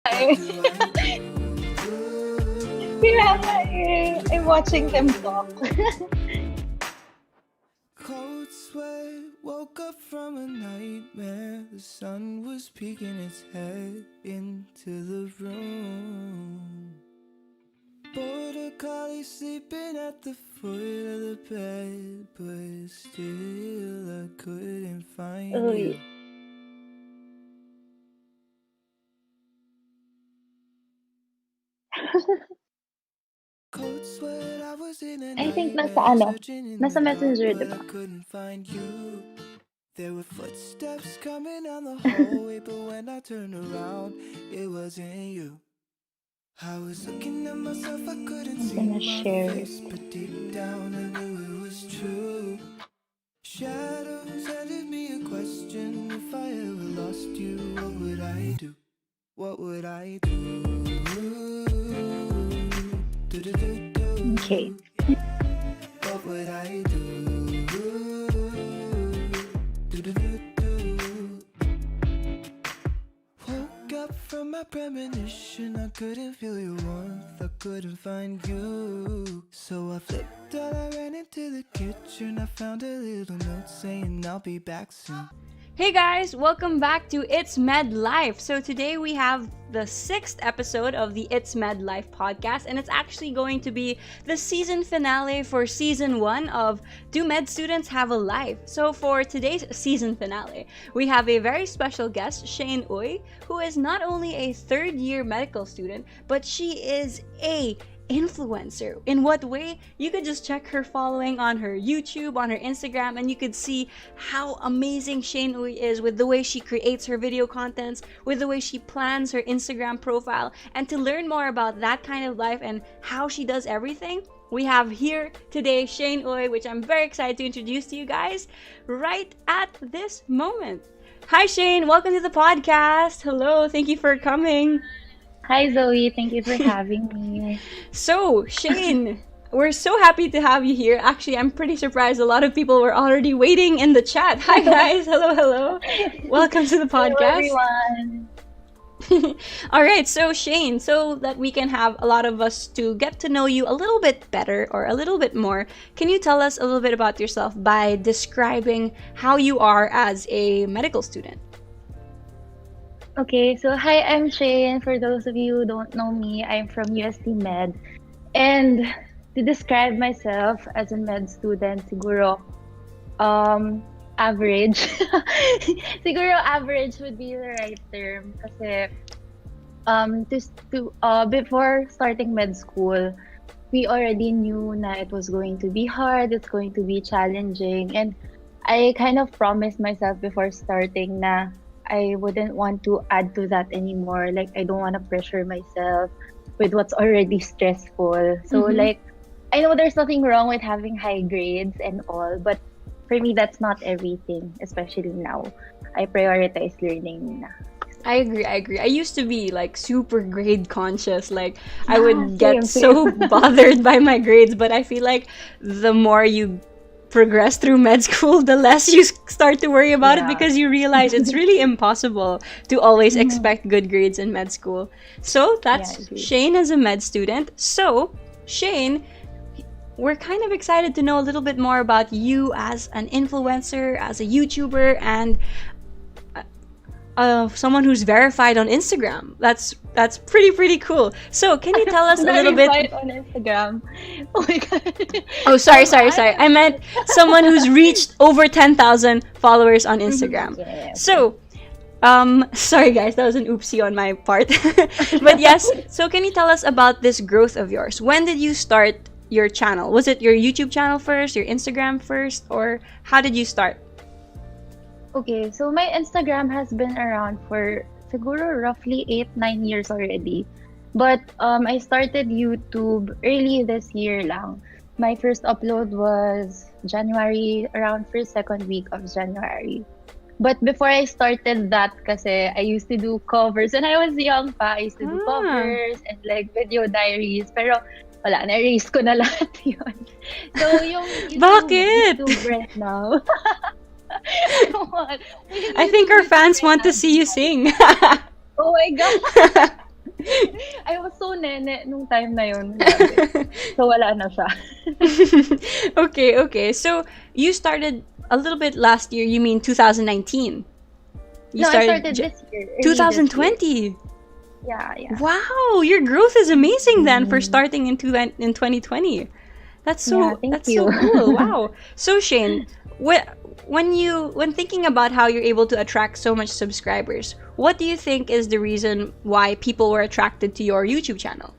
Kaya nga I'm watching them talk. Cold sweat, woke up from a nightmare. The sun was peeking its head into the room. Border collie sleeping at the foot of the bed, but still I couldn't find you. Uy. Cold sweat, I was in a I think nightmare, searching in nasa the dark, Messenger, but diba? I couldn't find you. There were footsteps coming down the hallway, but when I turned around, it wasn't you. I was looking at myself, I couldn't I'm see gonna my share it. face, but deep down I knew it was true. Shadows handed me a question: if I ever lost you, what would I do? What would I do? Do-do-do-do. Okay. What would I do? Do-do-do-do. Woke up from my premonition, I couldn't feel your warmth, I couldn't find you. So I flipped out, I ran into the kitchen, I found a little note saying I'll be back soon. Hey guys, welcome back to It's Med Life. So today we have the 6th episode of the It's Med Life podcast, and it's actually going to be the season finale for season 1 of Do Med Students Have a Life? So for today's season finale, we have a very special guest, Shayne Uy, who is not only a third-year medical student, but she is a influencer. In what way? You could just check her following on her YouTube, on her Instagram, and you could see how amazing Shayne Uy is with the way she creates her video contents, with the way she plans her Instagram profile. And to learn more about that kind of life and how she does everything, we have here today Shayne Uy, which I'm very excited to introduce to you guys right at this moment. Hi Shayne, welcome to the podcast. Hello, thank you for coming. Hi Zoe, thank you for having me. So, Shayne, we're so happy to have you here. Actually, I'm pretty surprised a lot of people were already waiting in the chat. Hi guys, hello. Welcome to the podcast. Hello everyone. All right, so Shayne, so that we can have a lot of us to get to know you a little bit better or a little bit more, can you tell us a little bit about yourself by describing how you are as a medical student? Okay, so hi, I'm Shayne. For those of you who don't know me, I'm from UST Med. And to describe myself as a med student, siguro, average. Siguro average would be the right term. Kasi, before starting med school, we already knew na it was going to be hard, it's going to be challenging. And I kind of promised myself before starting na I wouldn't want to add to that anymore. Like, I don't want to pressure myself with what's already stressful. So, like, I know there's nothing wrong with having high grades and all, but for me, that's not everything, especially now. I prioritize learning na. I agree. I used to be like super grade conscious. Like I would same. get so bothered by my grades, but I feel like the more you progress through med school, the less you start to worry about it because you realize it's really impossible to always expect good grades in med school. So that's Shayne as a med student. So Shayne, we're kind of excited to know a little bit more about you as an influencer, as a YouTuber, and someone who's verified on Instagram. That's pretty cool. So can you tell us a little bit? Verified on Instagram. Oh my god. Oh, sorry. I meant someone who's reached over 10,000 followers on Instagram. So, sorry guys, that was an oopsie on my part. But yes, so can you tell us about this growth of yours? When did you start your channel? Was it your YouTube channel first, your Instagram first, or how did you start? Okay, so my Instagram has been around for siguro roughly 8-9 years already. But I started YouTube early this year lang. My first upload was January, around first, second week of January. But before I started that, kasi I used to do covers. When I was young pa, I used to do covers and like video diaries. Pero wala, na-erase ko na lahat yun. So yung YouTube right now... I think our fans want to see you sing. Oh my god. nene nung time na yun. Grabe. So, wala na siya. Okay. So you started a little bit last year. You mean 2019? You No, I started started this year. Early this year. 2020. Yeah. Wow, your growth is amazing then for starting in 2020. Yeah, thank That's so you. cool. Wow. So Shayne, when thinking about how you're able to attract so much subscribers, what do you think is the reason why people were attracted to your YouTube channel?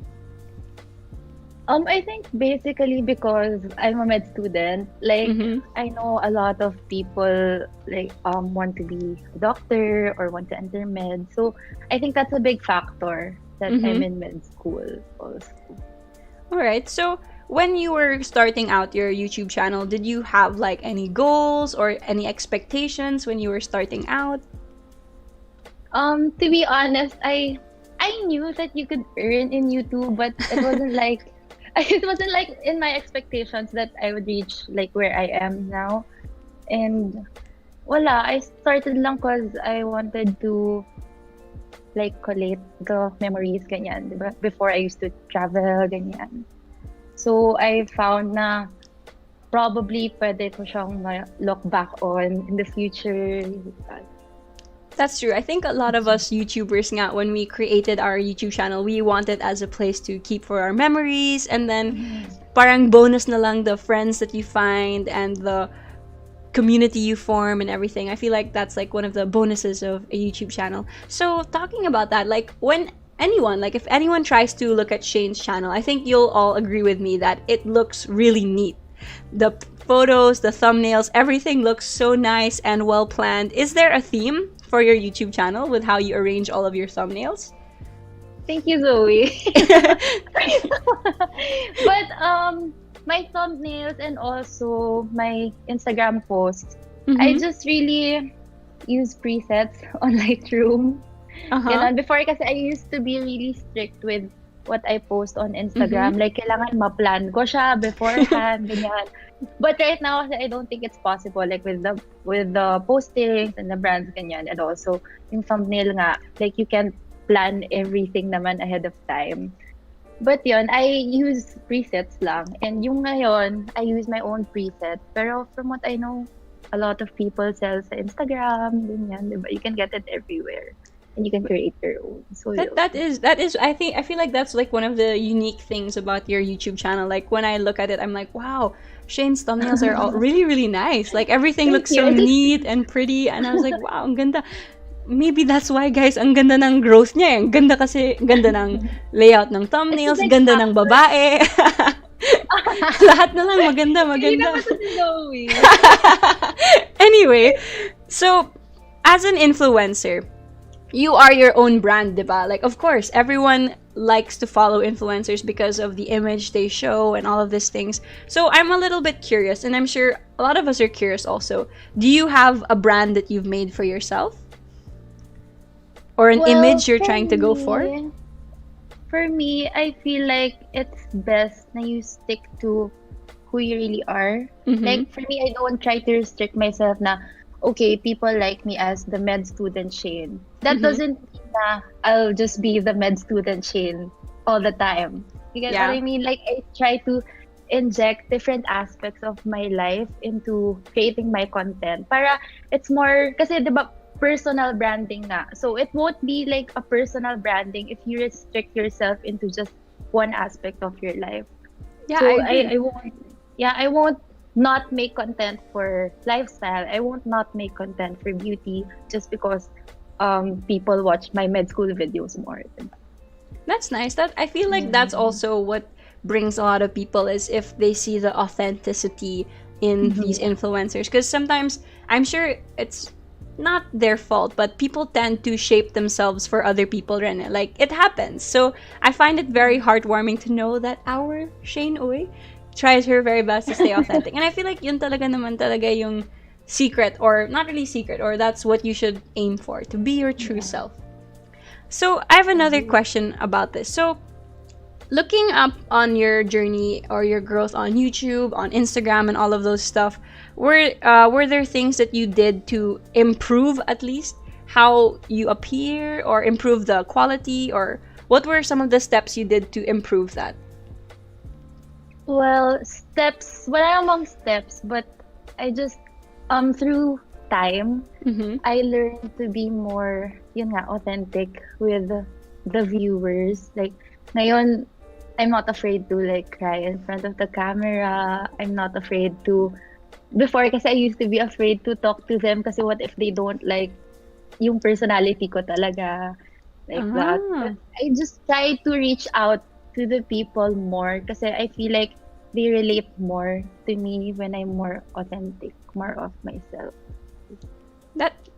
I think basically because I'm a med student, like Mm-hmm. I know a lot of people like want to be a doctor or want to enter med. So I think that's a big factor that I'm Mm-hmm. in med school also. All right. So when you were starting out your YouTube channel, did you have like any goals or any expectations when you were starting out? To be honest, I knew that you could earn in YouTube, but it wasn't like it wasn't like in my expectations that I would reach like where I am now. And wala, I started lang cause I wanted to like collate the memories ganyan, 'di ba? Before I used to travel ganyan. So I found na probably pwede ko siyang look back on in the future. That's true. I think a lot of us YouTubers nga, when we created our YouTube channel, we want it as a place to keep for our memories, and then parang bonus na lang the friends that you find and the community you form and everything. I feel like that's like one of the bonuses of a YouTube channel. So talking about that, like when anyone, like if anyone tries to look at Shayne's channel, I think you'll all agree with me that it looks really neat. The photos, the thumbnails, everything looks so nice and well planned. Is there a theme for your YouTube channel with how you arrange all of your thumbnails? Thank you, Zoe. But my thumbnails and also my Instagram posts, I Mm-hmm. just really use presets on Lightroom. Uh-huh. Ganun. Before kasi I used to be really strict with what I post on Mm-hmm. Instagram. Like, kailangan ma-plan ko siya beforehand, ganyan. But right now, kasi I don't think it's possible. Like, with the postings and the brands, ganyan. And also, yung thumbnail nga, like, you can plan everything naman ahead of time. But yun, I use presets lang. And yung ngayon, I use my own preset. Pero from what I know, a lot of people sell sa Instagram, ganyan, diba? You can get it everywhere. And you can create your own. So yun. That is I feel like that's like one of the unique things about your YouTube channel. Like when I look at it, I'm like, wow, Shayne's thumbnails are all really nice. Like everything Thank looks so you. neat and pretty, and I was like, wow, ang ganda. Maybe that's why, guys, ang ganda ng growth niya. Ang ganda kasi, ganda ng layout ng thumbnails, It's like ganda ng babae. Lahat na lang maganda. Hindi naman to si Zoe. Anyway, so as an influencer, you are your own brand, diba? Like, of course, everyone likes to follow influencers because of the image they show and all of these things. So I'm a little bit curious, and I'm sure a lot of us are curious also. Do you have a brand that you've made for yourself? Or an image you're trying to go for? For me, I feel like it's best na you stick to who you really are. Mhm. Like, for me, I don't try to restrict myself na, okay, people like me as the med student Shayne. That Mhm. doesn't mean na I'll just be the med student Shayne all the time. You get Yeah. what I mean? Like, I try to inject different aspects of my life into creating my content. Para it's more, kasi diba, personal branding nga. So it won't be like a personal branding if you restrict yourself into just one aspect of your life. Yeah, So I agree. I won't not make content for lifestyle. I won't not make content for beauty just because people watch my med school videos more. That's nice. That I feel like that's also what brings a lot of people is if they see the authenticity in these influencers. Because sometimes I'm sure it's not their fault, but people tend to shape themselves for other people, rin. Like it happens. So I find it very heartwarming to know that our Shayne Uy tries her very best to stay authentic. And I feel like yun talaga naman talaga yung secret, or not really secret, or that's what you should aim for, to be your true self. So I have another question about this. So looking up on your journey or your growth on YouTube, on Instagram, and all of those stuff, were there things that you did to improve at least how you appear, or improve the quality, or what were some of the steps you did to improve that? Well, steps, wala namang steps, but I just, through time, Mm-hmm. I learned to be more, yun nga, authentic with the viewers. Like, ngayon, I'm not afraid to like cry in front of the camera. I'm not afraid to, before kasi I used to be afraid to talk to them kasi what if they don't like yung personality ko talaga, like that. Ah. But I just try to reach out to the people more kasi I feel like they relate more to me when I'm more authentic, more of myself.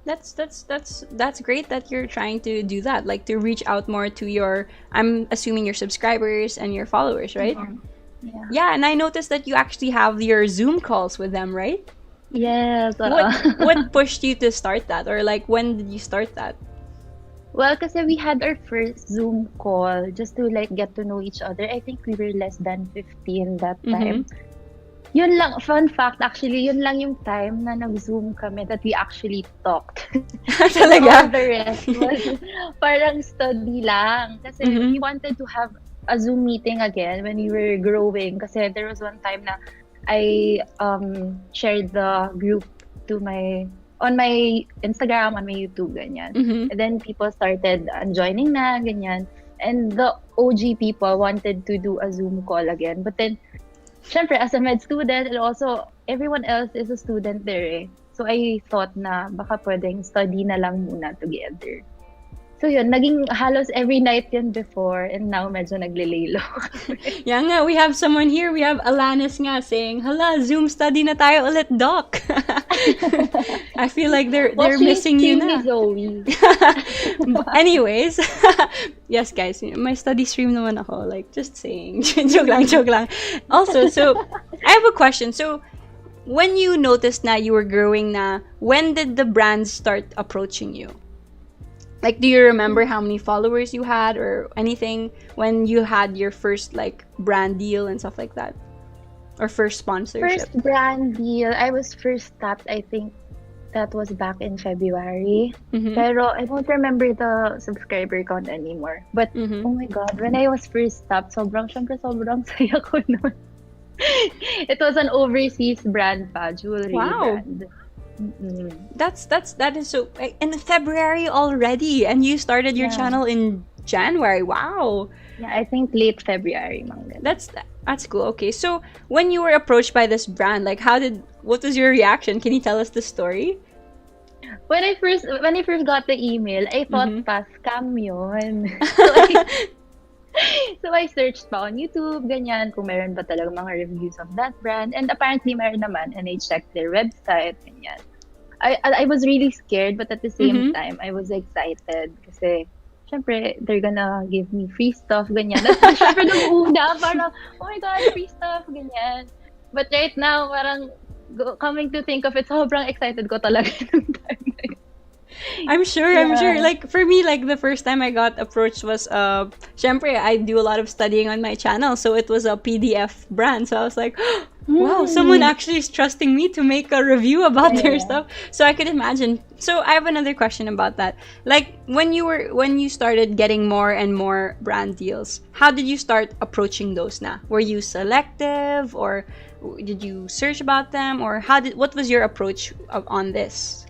That's great that you're trying to do that, like to reach out more to your, I'm assuming, your subscribers and your followers, right? Yeah. Yeah, and I noticed that you actually have your Zoom calls with them, right? Yes. What pushed you to start that, or like when did you start that? Well, kasi we had our first Zoom call just to like get to know each other. I think we were less than 15 that time. Yun lang, fun fact actually, yun lang yung time na nag-Zoom kami that we actually talked. All Talaga? the rest was parang study lang. Kasi we wanted to have a Zoom meeting again when we were growing. Kasi there was one time na I shared the group to on my Instagram, on my YouTube, ganyan. And then people started joining na, ganyan. And the OG people wanted to do a Zoom call again. But then, syempre, as a med student, and also everyone else is a student there eh. So I thought na baka pwedeng study na lang muna together. So yun, naging halos every night yun before, and now medyo naglilelo. Yeah nga, we have someone here. We have Alanis nga saying, "Hala, Zoom study na tayo ulit, doc." I feel like they're missing you na. Zoe. Anyways, yes guys, my study stream naman ako, like just saying. Joke lang. Also, so I have a question. So when you noticed na you were growing na, when did the brands start approaching you? Like, do you remember how many followers you had or anything when you had your first like brand deal and stuff like that? Or first sponsorship? First brand deal, I was first tapped, I think that was back in February. Pero I don't remember the subscriber count anymore. But oh my God, when I was first tapped, sobrang saya ko nun. It was an overseas brand pa, jewelry brand. That is so, in February already, and you started your channel in January. Wow. Yeah, I think late February. That's cool. Okay, so when you were approached by this brand, like what was your reaction? Can you tell us the story? When I first got the email, I thought pa scam yun. So I searched pa on YouTube, ganyan, kung meron ba talaga mga reviews of that brand. And apparently meron naman, and I checked their website, ganyan. I was really scared, but at the same time, I was excited kasi syempre, they're gonna give me free stuff, ganyan. That's syempre nung una, parang, oh my God, free stuff, ganyan. But right now, parang, coming to think of it, sobrang excited ko talaga nung time na yun. I'm sure. Like, for me, like, the first time I got approached was, syempre, I do a lot of studying on my channel, so it was a PDF brand. So I was like, wow, someone actually is trusting me to make a review about their stuff. So I could imagine. So I have another question about that. Like, when you started getting more and more brand deals, how did you start approaching those na? Were you selective, or did you search about them, or what was your approach on this?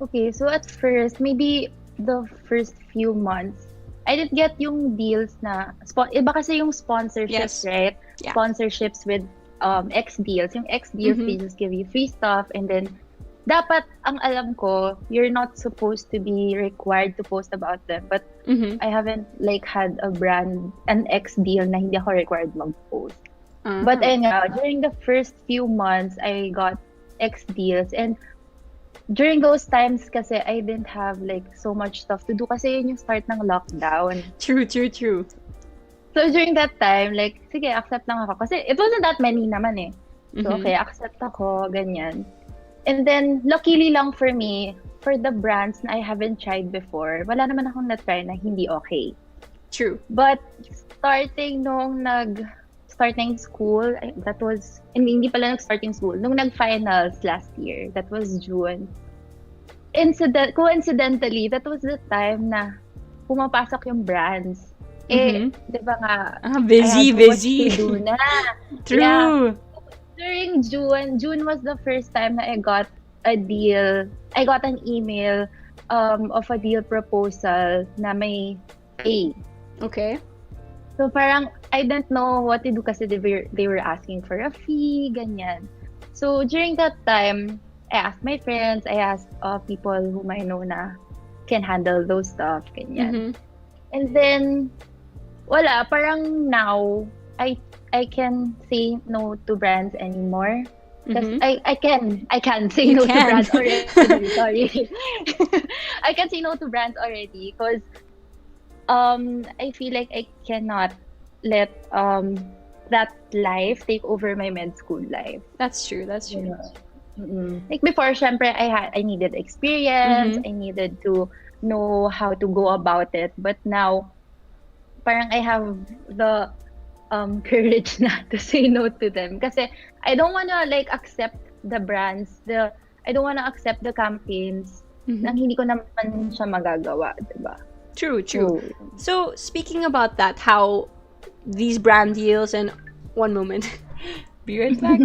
Okay, so at first, maybe the first few months, I didn't get yung deals na, iba kasi yung sponsorships, right? Yeah. Sponsorships with X deals. Yung X deals, they just give you free stuff, and then, dapat, ang alam ko, you're not supposed to be required to post about them. But I haven't like had an X deal na hindi ako required mag-post. But ayun nga, during the first few months, I got X deals, and during those times kasi I didn't have like so much stuff to do kasi yun yung start ng lockdown. True. So during that time, like, sige, accept lang ako. Kasi it wasn't that many naman eh. So okay, accept ako, ganyan. And then, luckily lang for me, for the brands na I haven't tried before, wala naman akong na-try na hindi okay. True. But starting starting school, that was, hindi pala nag-starting school, nung nag-finals last year, that was June. Coincidentally, that was the time na pumapasok yung brands. Eh, Mhm. di ba nga, I had Busy, so much to busy. do na. Yeah. True. During June was the first time that I got a deal. I got an email of a deal proposal na may pay. Okay. So parang I didn't know what to do kasi they were asking for a fee, ganyan. So during that time, I asked my friends, I asked people whom I know na can handle those stuff, ganyan. Mhm. And then wala, parang now I can say no to brands anymore. Because Mhm. I can say You no to can. brands already. Sorry. I can say no to brands already because I feel like I cannot let that life take over my med school life. That's true. That's You true. know. Like before, syempre, I needed experience. Mhm. I needed to know how to go about it. But now, parang I have the courage na to say no to them. Kasi I don't wanna like accept the brands, I don't wanna accept the campaigns nang Mhm. hindi ko naman siya magagawa, diba? True, true. So, So, speaking about that, how these brand deals and one moment. Be right back.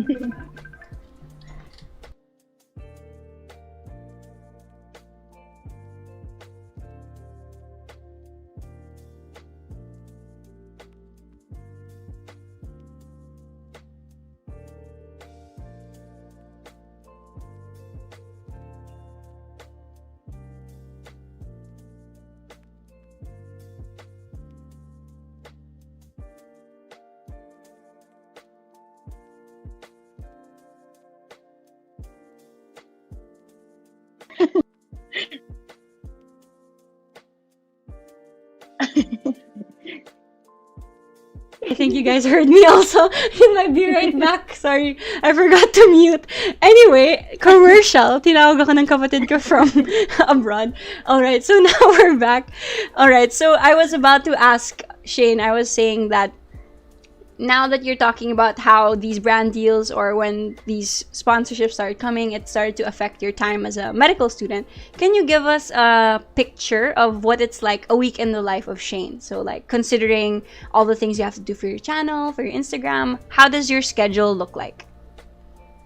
I think you guys heard me also. You might be right back. Sorry, I forgot to mute. Anyway, commercial. Tinawag ako ng kapatid ko from abroad. Alright, so now we're back. Alright, so I was about to ask Shayne, I was saying that now that you're talking about how these brand deals or when these sponsorships started coming, it started to affect your time as a medical student. Can you give us a picture of what it's like a week in the life of Shayne? So, like, considering all the things you have to do for your channel, for your Instagram, how does your schedule look like?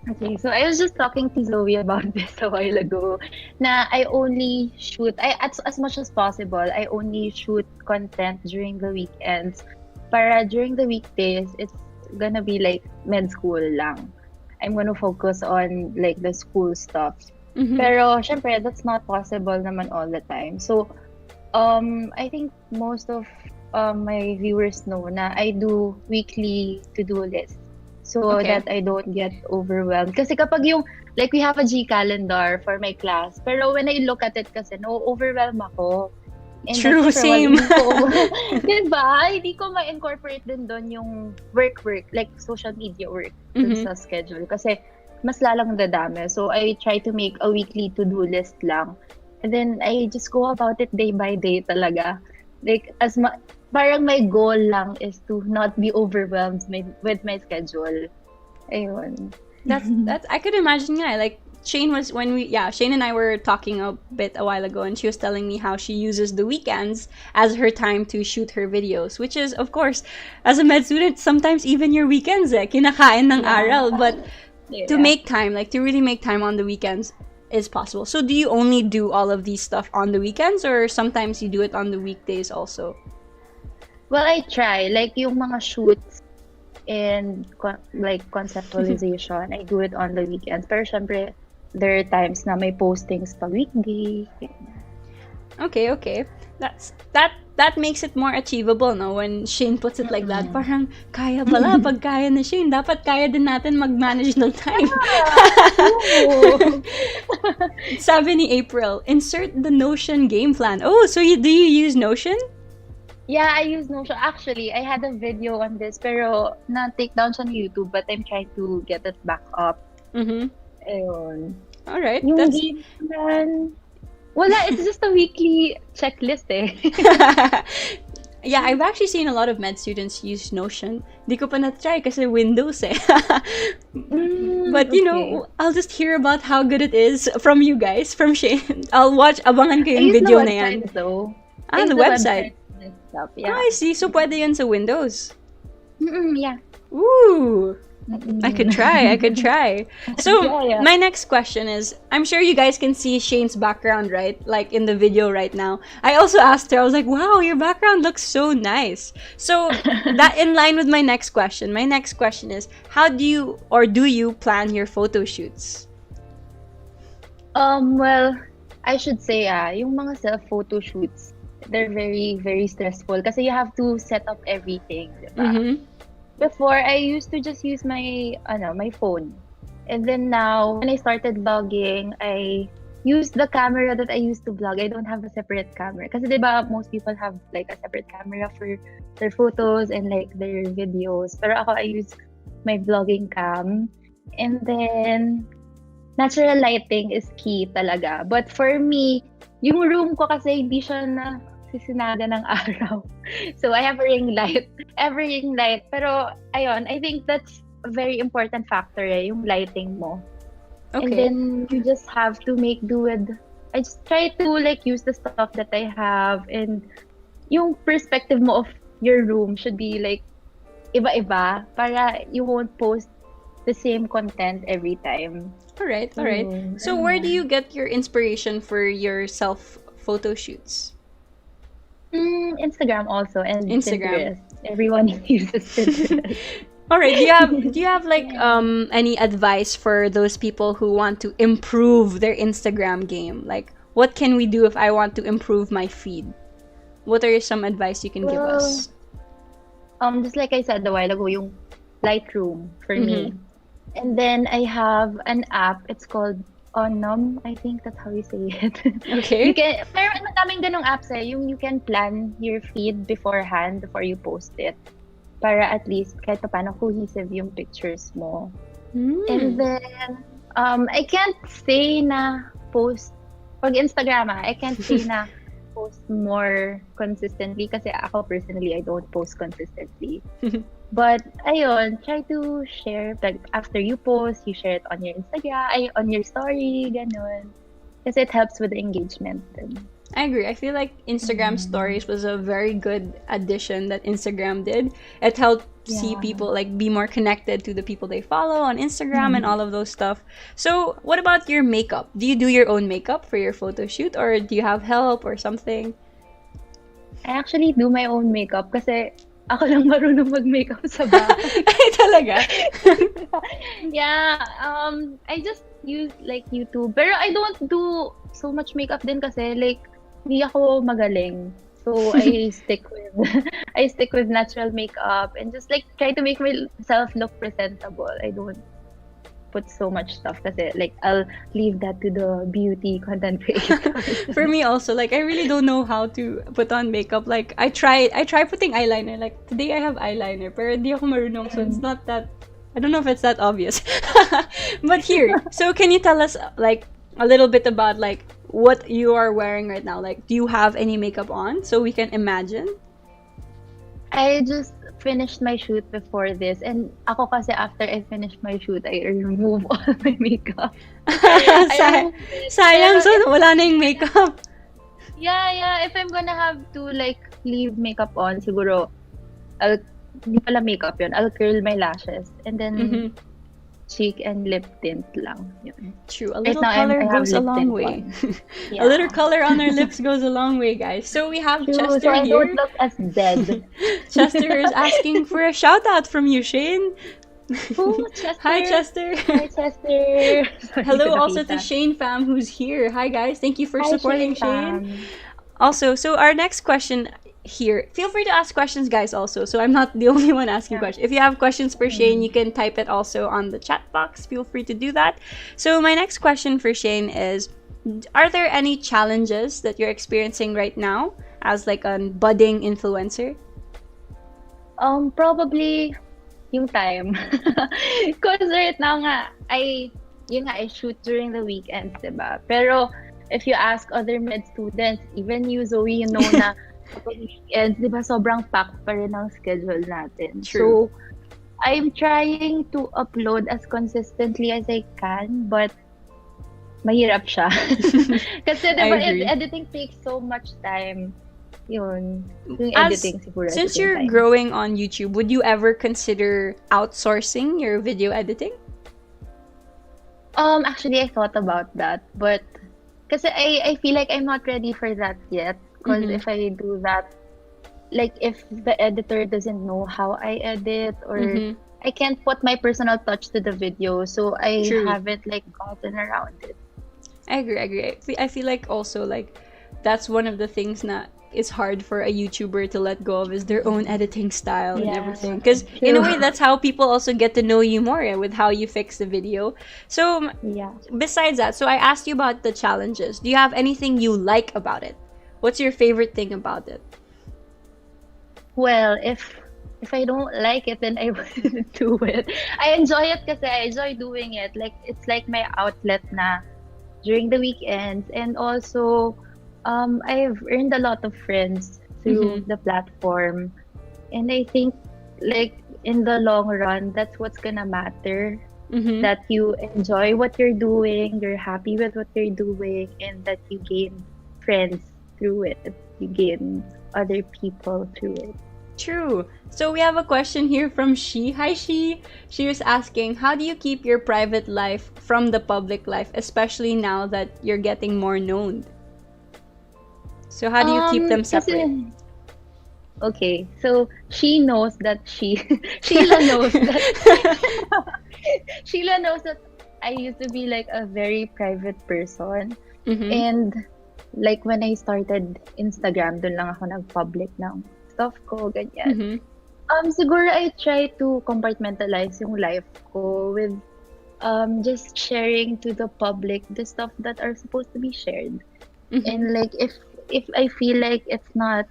okay, so I was just talking to Zoe about this a while ago. Na I only shoot, as much as possible, I only shoot content during the weekends. Para during the weekdays, it's gonna be like med school lang. I'm gonna focus on like the school stuff. Mhm. Pero syempre, that's not possible naman all the time. So, I think most of my viewers know na I do weekly to-do list so Okay. that I don't get overwhelmed. Kasi kapag yung, like we have a G calendar for my class, pero when I look at it kasi, no-overwhelm ako. And True, that's same. diba? Hindi ko ma-incorporate din doon yung work, like social media work dun Mhm. sa schedule. Kasi mas lalang dadami. So, I try to make a weekly to-do list lang. And then, I just go about it day by day talaga. Like, parang my goal lang is to not be overwhelmed with my schedule. Ayun. That's I could imagine, yeah. Like Shayne was Shayne and I were talking a bit a while ago, and she was telling me how she uses the weekends as her time to shoot her videos, which is, of course, as a med student, sometimes even your weekends, kinakain ng Yeah. aral, but to Yeah. make time, like to really make time on the weekends is possible. So do you only do all of these stuff on the weekends, or sometimes you do it on the weekdays also? Well, I try. Like, yung mga shoots and like conceptualization, I do it on the weekends. Pero syempre, there are times na may postings pa weekday. Okay. That makes it more achievable, no? When Shayne puts it like that, parang kaya pala, pag kaya na Shayne, dapat kaya din natin mag-manage ng time. Oo. Sabi ni April, insert the Notion game plan. Oh, so do you use Notion? Yeah, I use Notion. Actually, I had a video on this, pero na-take down siya ni YouTube, but I'm trying to get it back up. Mm-hmm. Ayun. Alright, Yung that's... game plan, wala, it's just a weekly checklist eh. Yeah, I've actually seen a lot of med students use Notion. Di ko pa na-try kasi Windows eh. But you know, I'll just hear about how good it is from you guys, from Shayne. I'll watch, abangan ko I yung use video the na yan. website though. The I use website. and stuff. Oh, Yeah. I see. So pwede yun sa Windows. Yeah. Ooh. I could try. I could Mm-mm. try. So, Yeah, yeah. my next question is, I'm sure you guys can see Shayne's background, right? Like in the video right now. I also asked her, I was like, wow, your background looks so nice. So, that in line with my next question. My next question is, how do you plan your photo shoots? Well, I should say, yung mga self-photo shoots, they're very, very stressful kasi you have to set up everything, di ba? Mm-hmm. Before, I used to just use my phone. And then now, when I started vlogging, I used the camera that I used to vlog. I don't have a separate camera. Kasi diba, most people have like a separate camera for their photos and like their videos. Pero ako, I use my vlogging cam. And then, natural lighting is key talaga. But for me, yung room ko kasi hindi siya na sisinaga ng araw. So I have a ring light. Every ring light. Pero ayun, I think that's a very important factor yung lighting mo. And Okay. then you just have to make do with I just try to like use the stuff that I have, and yung perspective mo of your room should be like iba-iba para you won't post the same content every time. All right. All right. So, where do you get your inspiration for your self photo shoots? Instagram also, and Instagram. Pinterest. Everyone uses Pinterest. All right. Do you have like any advice for those people who want to improve their Instagram game? Like, what can we do if I want to improve my feed? What are some advice you can give Well, us? just like I said a while ago, yung Lightroom for me. Mm-hmm. And then I have an app. It's called Onum. I think that's how you say it. Okay. Pero madaming ganong apps yung you can plan your feed beforehand before you post it. Para at least kahit paano cohesive yung pictures mo. And then, I can't say na post, pag Instagram I can't say na post more consistently kasi ako personally, I don't post consistently. But, ayun, try to share, like, after you post, you share it on your Instagram, on your story, ganun. Kasi it helps with the engagement din. I agree. I feel like Instagram stories was a very good addition that Instagram did. It helped see Yeah. people like be more connected to the people they follow on Instagram and all of those stuff. So, what about your makeup? Do you do your own makeup for your photo shoot, or do you have help or something? I actually do my own makeup kasi ako lang marunong mag-makeup sa bahay. Ay, talaga? Yeah, I just use like YouTube. Pero I don't do so much makeup din kasi like hindi ako magaling. So I stick with natural makeup and just like try to make myself look presentable. I don't put so much stuff kasi like I'll leave that to the beauty content creators. For me also, like I really don't know how to put on makeup. Like I try putting eyeliner. Like today I have eyeliner, pero di ako marunong, so it's not that, I don't know if it's that obvious. But here, so can you tell us like a little bit about like what you are wearing right now? Like, do you have any makeup on so we can imagine? I just finished my shoot before this, and ako kasi after I finish my shoot, I remove all my makeup. Say- remove it. Sayang, Pero so wala na yung makeup. yeah, if I'm gonna have to like leave makeup on, siguro, hindi pala makeup yun, I'll curl my lashes, and then cheek and lip tint lang. Yun. True, a Right little now, color I have goes a lip long tint way. on. A little Yeah. color on our lips goes a long way, guys. So we have True, so Chester I here. don't look as dead. Chester is asking for a shout out from you, Shayne. Oh, Chester. Hi, Chester. Hi, Chester. Sorry, Hello di also to nakita. Shayne fam who's here. Hi guys, thank you for Hi, supporting Shayne Shayne. fam. Also, so our next question here, feel free to ask questions, guys, also. So I'm not the only one asking Yeah. questions. If you have questions for Shayne, you can type it also on the chat box. Feel free to do that. So my next question for Shayne is, are there any challenges that you're experiencing right now as like a budding influencer? Probably yung time. Because right now nga, I shoot during the weekends, diba? Pero if you ask other med students, even you, Zoe, you know na kapag weekends, diba, sobrang packed pa rin ang schedule natin. True. So, I'm trying to upload as consistently as I can, but mahirap siya. Kasi diba, I agree. editing takes so much time. yun. Yung As editing siguro at the since same you're time. growing on YouTube, would you ever consider outsourcing your video editing? Actually, I thought about that, but kasi I feel like I'm not ready for that yet. Because Mm-hmm. if I do that, like if the editor doesn't know how I edit, or Mm-hmm. I can't put my personal touch to the video, so I True. haven't like gotten around it. I agree. I agree. I feel like also like that's one of the things that is hard for a YouTuber to let go of is their own editing style and Yeah, everything. Because in a true. way, that's how people also get to know you more with how you fix the video. So Yeah. besides that, so I asked you about the challenges. Do you have anything you like about it? What's your favorite thing about it? Well, if I don't like it, then I wouldn't do it. I enjoy it kasi I enjoy doing it. Like it's like my outlet na during the weekends, and also I've earned a lot of friends through Mm-hmm. the platform, and I think like in the long run, that's what's gonna matter. Mm-hmm. That you enjoy what you're doing, you're happy with what you're doing, and that you gain friends through it. You gain other people through it. True. So we have a question here from She. Hi, She. She was asking, how do you keep your private life from the public life, especially now that you're getting more known? So how do you keep them separate? Kasi, okay, so she knows that Sheila knows that Sheila knows that I used to be like a very private person. Mm-hmm. And like when I started Instagram, dun lang ako nag-public ng stuff ko, ganyan. Mm-hmm. Siguro I try to compartmentalize yung life ko with just sharing to the public the stuff that are supposed to be shared. Mm-hmm. And like if I feel like it's not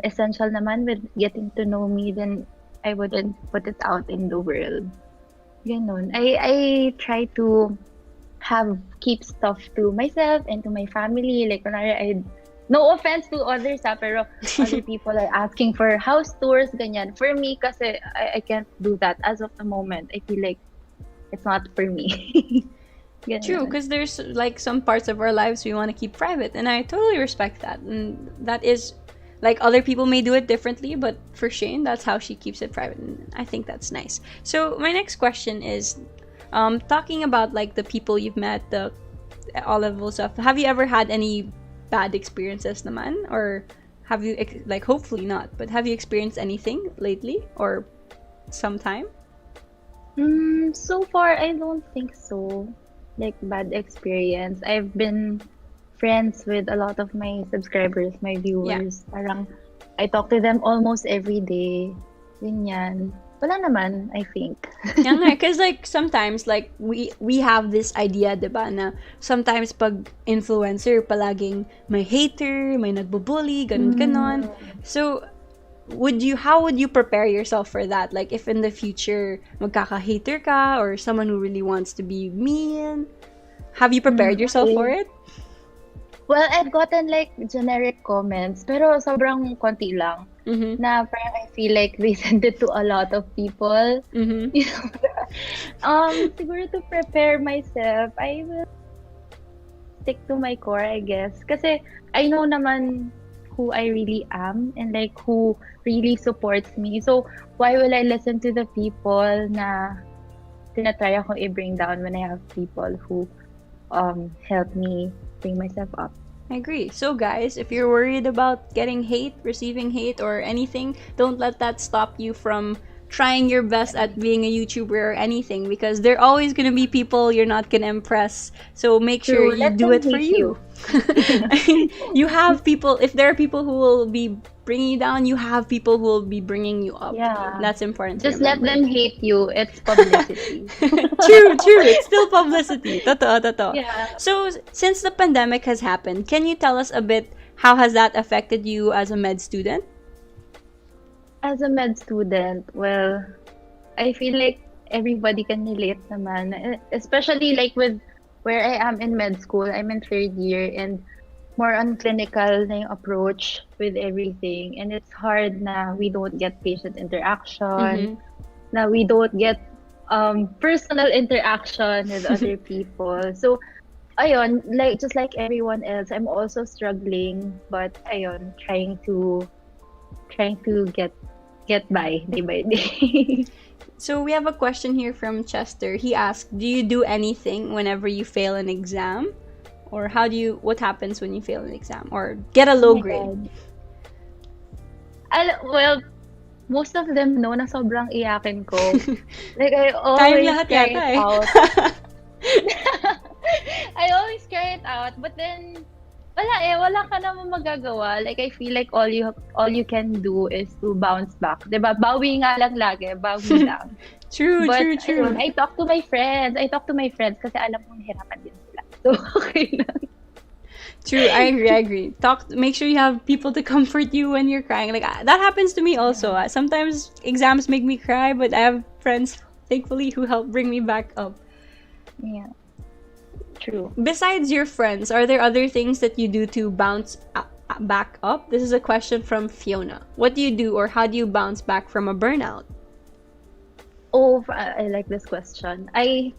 essential naman with getting to know me, then I wouldn't put it out in the world. Ganon. I try to keep stuff to myself and to my family. Like, kunwari, no offense to others, pero other people are asking for house tours, ganyan. For me, kasi I can't do that as of the moment. I feel like it's not for me. Ganyan. True, because there's like some parts of our lives we want to keep private, and I totally respect that. And that is like other people may do it differently, but for Shayne, that's how she keeps it private, and I think that's nice. So my next question is, talking about like the people you've met, the all level stuff. Have you ever had any bad experiences, naman, or have you like hopefully not, but have you experienced anything lately or sometime? So far, I don't think so. Like, bad experience. I've been friends with a lot of my subscribers, my viewers. Parang, I talk to them almost every day. Ganyan. Wala naman, I think. Yeah, because like sometimes like we have this idea, diba, na sometimes pag influencer palaging may hater, may nagbubully, ganun ganon. So how would you prepare yourself for that? Like if in the future magkaka-hater ka or someone who really wants to be mean, have you prepared yourself for it? Well, I've gotten like generic comments, pero sobrang konti lang. Mm-hmm. Na parang I feel like they send it to a lot of people. Mm-hmm. You know, siguro to prepare myself, I will stick to my core, I guess. Kasi I know naman who I really am and like who really supports me. So, why will I listen to the people na tinatry akong i-bring down when I have people who help me bring myself up? I agree. So guys, if you're worried about getting hate, receiving hate, or anything, don't let that stop you from trying your best at being a YouTuber or anything, because there are always going to be people you're not going to impress. So make sure you Let do them it for hate you. I mean, you have people, if there are people who will be bringing you down, you have people who will be bringing you up. Yeah. That's important. Just let them hate you. It's publicity. True. It's still publicity. Totoo. Yeah. So, since the pandemic has happened, can you tell us a bit how has that affected you as a med student? As a med student, well, I feel like everybody can relate naman. Especially like with where I am in med school, I'm in third year and more on clinical na yung approach with everything. And it's hard na we don't get patient interaction, na we don't get personal interaction with other people. So, ayun, like just like everyone else, I'm also struggling, but ayun, trying to get by day. So we have a question here from Chester. He asked, "Do you do anything whenever you fail an exam, or what happens when you fail an exam or get a Oh low my grade?" God. Well, most of them know na sobrang iyakin ko. Like, I Tayong always lahat cry yata it eh. out. I always cry it out, but then wala ka namang magagawa. Like, I feel like all you can do is to bounce back. 'Di ba? Bawi nga lang lagi, bawi lang. True, But true, ayun, true. I talk to my friends. I talk to my friends kasi alam kong hirapan din sila. So, okay lang. True, I agree, I agree. Make sure you have people to comfort you when you're crying. Like that happens to me also. Sometimes exams make me cry, but I have friends, thankfully, who help bring me back up. Yeah, true. Besides your friends, are there other things that you do to bounce back up? This is a question from Fiona. What do you do, or how do you bounce back from a burnout? Oh, I like this question. I've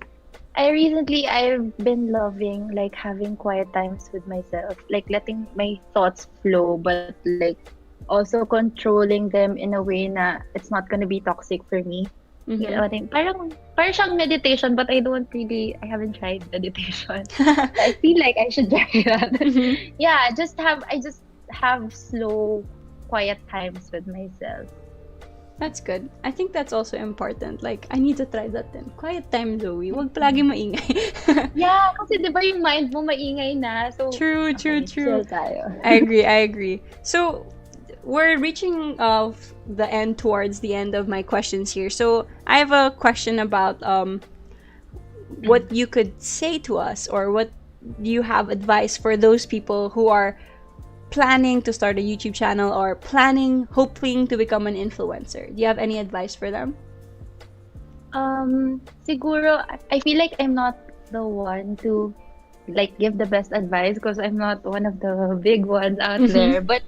been loving like having quiet times with myself, like letting my thoughts flow, but like also controlling them in a way na it's not gonna be toxic for me. You know Mm-hmm. what I mean? Parang siyang meditation, but I haven't tried meditation. I feel like I should try that. Mm-hmm. Yeah, I just have slow, quiet times with myself. That's good. I think that's also important. Like, I need to try that then. Quiet time, Zoe. Huwag palagi maingay. Yeah, kasi 'di ba yung mind mo maingay na. So, True, true, okay, true. chill tayo. I agree, I agree. So, we're reaching the end towards the end of my questions here. So, I have a question about what you could say to us, or what you have advice for those people who are planning to start a YouTube channel or hoping to become an influencer. Do you have any advice for them? Siguro, I feel like I'm not the one to like give the best advice because I'm not one of the big ones out Mm-hmm. there. But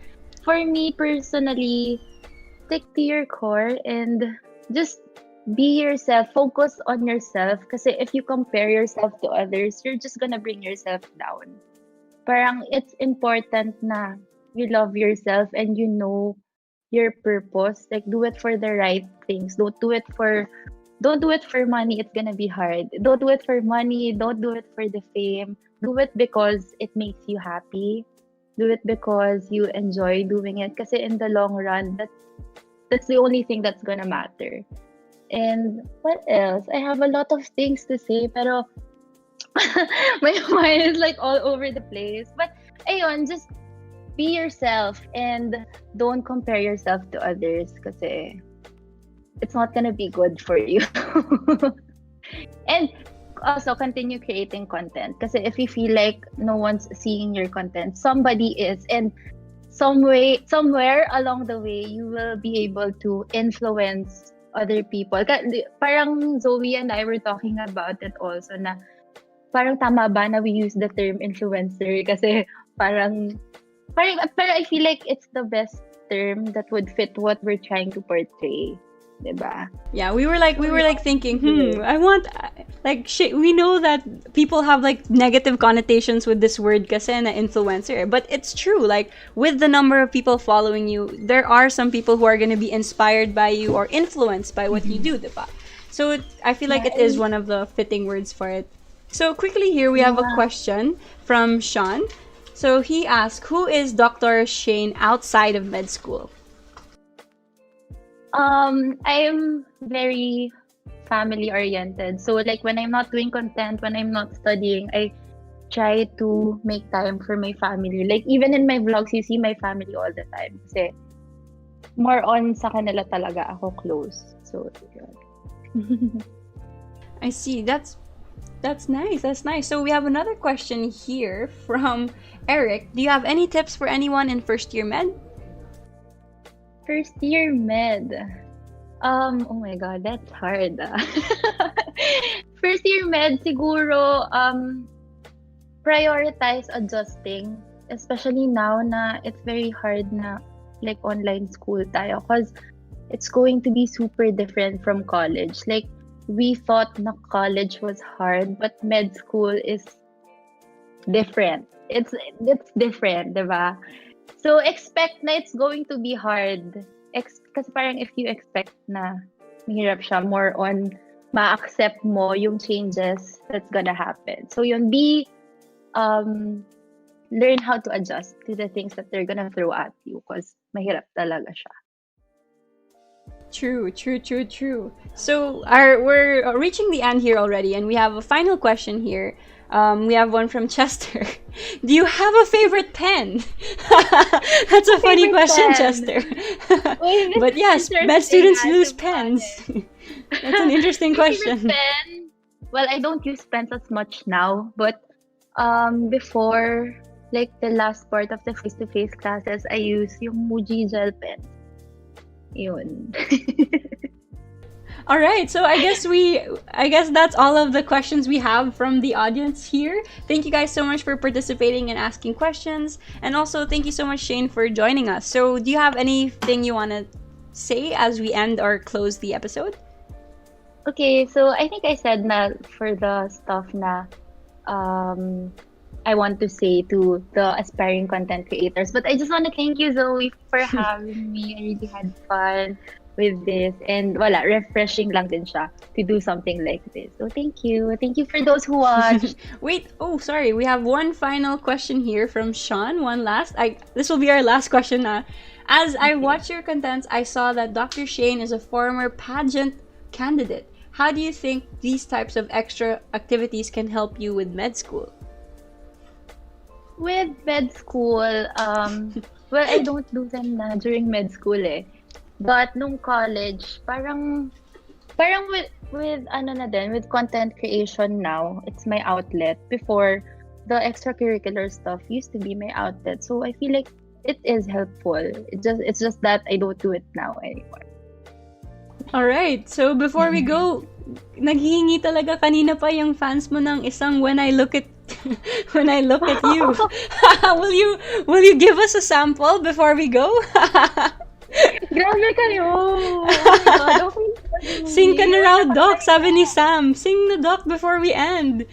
for me personally, stick to your core and just be yourself. Focus on yourself. Because if you compare yourself to others, you're just gonna bring yourself down. Parang it's important na you love yourself and you know your purpose. Like do it for the right things. Don't do it for money. It's gonna be hard. Don't do it for money. Don't do it for the fame. Do it because it makes you happy. Do it because you enjoy doing it. Because in the long run, that's the only thing that's gonna matter. And what else? I have a lot of things to say, pero my mind is like all over the place. But ayun, just be yourself and don't compare yourself to others kasi it's not gonna be good for you. And also continue creating content kasi if you feel like no one's seeing your content, somebody is, and somewhere along the way you will be able to influence other people. Parang Zoe and I were talking about it also na parang tama ba na we use the term influencer kasi pero I feel like it's the best term that would fit what we're trying to portray, 'di ba? Yeah, we were like thinking, I want like shit. We know that people have like negative connotations with this word kasi na influencer, but it's true. Like with the number of people following you, there are some people who are going to be inspired by you or influenced by what you do, diba? So I feel like Yeah, it is one of the fitting words for it. So quickly here we have a yeah. question from Sean. So he asked, "Who is Dr. Shayne outside of med school?" I'm very family oriented. So like when I'm not doing content, when I'm not studying, I try to make time for my family. Like even in my vlogs, you see my family all the time. Kasi more on sa kanila talaga ako close. So, yun. I see. That's nice. That's nice. So we have another question here from Eric. Do you have any tips for anyone in first year med? First year med. Oh my God, that's hard. First year med, siguro, prioritize adjusting. Especially now na it's very hard na like online school tayo. Because it's going to be super different from college. Like, we thought na college was hard, but med school is different. It's different, 'di ba? So expect na it's going to be hard. Kasi parang if you expect na mahirap siya, more on ma-accept mo yung changes that's gonna happen. So yun, um learn how to adjust to the things that they're gonna throw at you because mahirap talaga siya. True, true, true, true. So we're reaching the end here already, and we have a final question here. We have one from Chester. Do you have a favorite pen? That's a funny Favorite question, pen? Chester. Uy, But yes, med interesting, students to lose be pens. honest. That's an interesting My favorite question. pen? Well, I don't use pens as much now, but before, like the last part of the face-to-face classes, I use yung Muji gel pen. Yun. All right, so I guess that's all of the questions we have from the audience here. Thank you guys so much for participating and asking questions, and also thank you so much, Shayne, for joining us. So, do you have anything you want to say as we end or close the episode? Okay, so I think I said na for the stuff na I want to say to the aspiring content creators, but I just want to thank you, Zoe, for having me. I really had fun with this, and refreshing lang din siya to do something like this. So thank you. Thank you for those who watched. Wait, oh sorry, we have one final question here from Sean. One last. This will be our last question na. As I watched your contents, I saw that Dr. Shayne is a former pageant candidate. How do you think these types of extra activities can help you with med school? With med school, well, I don't do them na during med school eh. But nung college, parang with ano na din, with content creation now, it's my outlet. Before, the extracurricular stuff used to be my outlet. So I feel like it is helpful. It's just that I don't do it now anymore. All right. So before we go, naghihingi talaga kanina pa yung fans mo ng isang when I look at you. will you give us a sample before we go? Grabe kayo! Oh my God, okay. Sing ka na raw, Doc. Sabi ni Sam, sing na, Doc, before we end.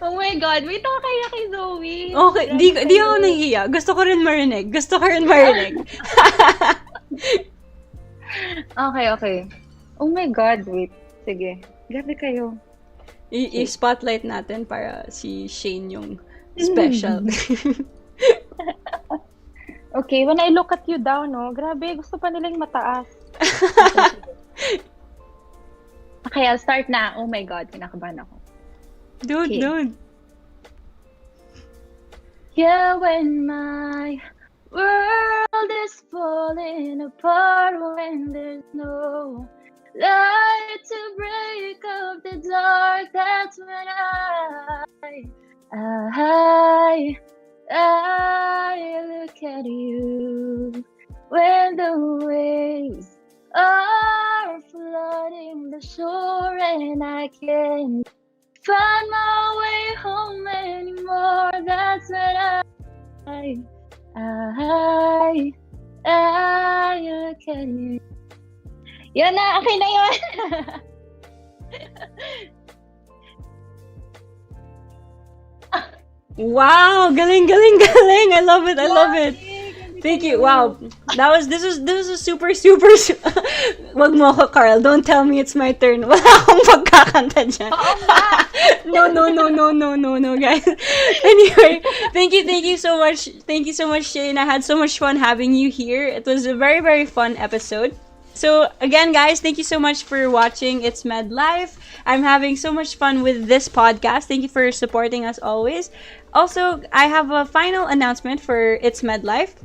Oh my God, wait ako kaya kay Zoe. Okay, di ako nahihiya. Gusto ko rin marinig. Okay. Oh my God, wait. Sige. Grabe kayo. I-spotlight natin para si Shayne yung special. Okay, when I look at you down, no, grabe, gusto pa nilang mataas. Okay, I'll start na. Oh my God, kinakabahan ako. Okay. Dude. Yeah, when my world is falling apart, when there's no light to break up the dark, that's when I look at you. When the waves are flooding the shore and I can't find my way home anymore, that's when I look at you. Yan na, okay na yun. Wow, galing. I love it. Thank you. Wow. This was a super wag mo ako, Carl. Don't tell me it's my turn. Wala akong pagkakanta dyan. No, guys. Anyway, thank you so much. Thank you so much, Shayne. I had so much fun having you here. It was a very, very fun episode. So again, guys, thank you so much for watching It's Med Life. I'm having so much fun with this podcast. Thank you for supporting us always. Also, I have a final announcement for It's Med Life.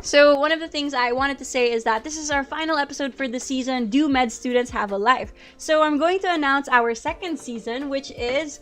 So one of the things I wanted to say is that this is our final episode for the season, Do Med Students Have a Life? So I'm going to announce our second season, which is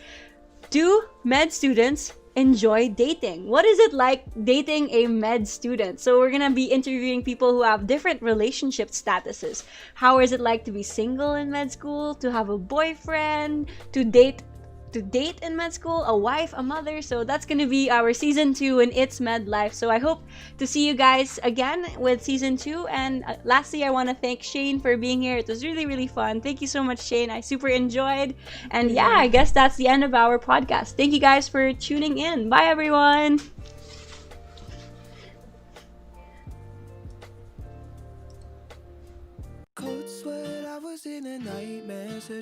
Do Med Students Enjoy Dating? What is it like dating a med student? So we're gonna be interviewing people who have different relationship statuses. How is it like to be single in med school, to have a boyfriend, to date to date in med school, a wife, a mother. So that's gonna be our season 2 in It's Med Life. So I hope to see you guys again with season 2. And lastly, I want to thank Shayne for being here. It was really, really fun. Thank you so much, Shayne. I super enjoyed. And yeah, I guess that's the end of our podcast. Thank you guys for tuning in. Bye, everyone. Cold sweat, I was in a nightmare, searching